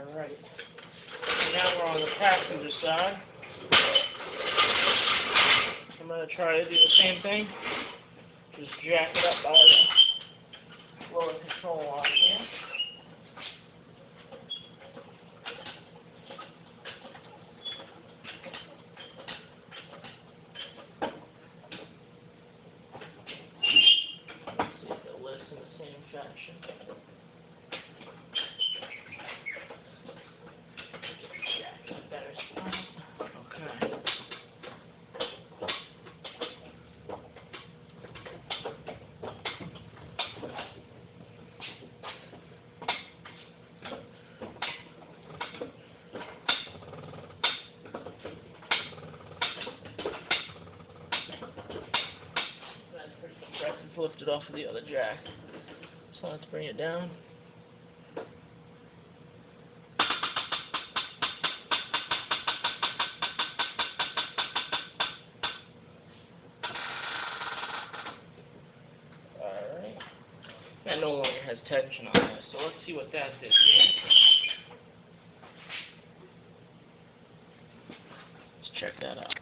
Alright. Now we're on the passenger side. I'm going to try to do the same thing. Just jack it up by the lower control arm here. See if it lifts in the same fashion. It's lifted off of the other jack. So let's bring it down. Alright. That no longer has tension on this, so let's see what that did. Let's check that out.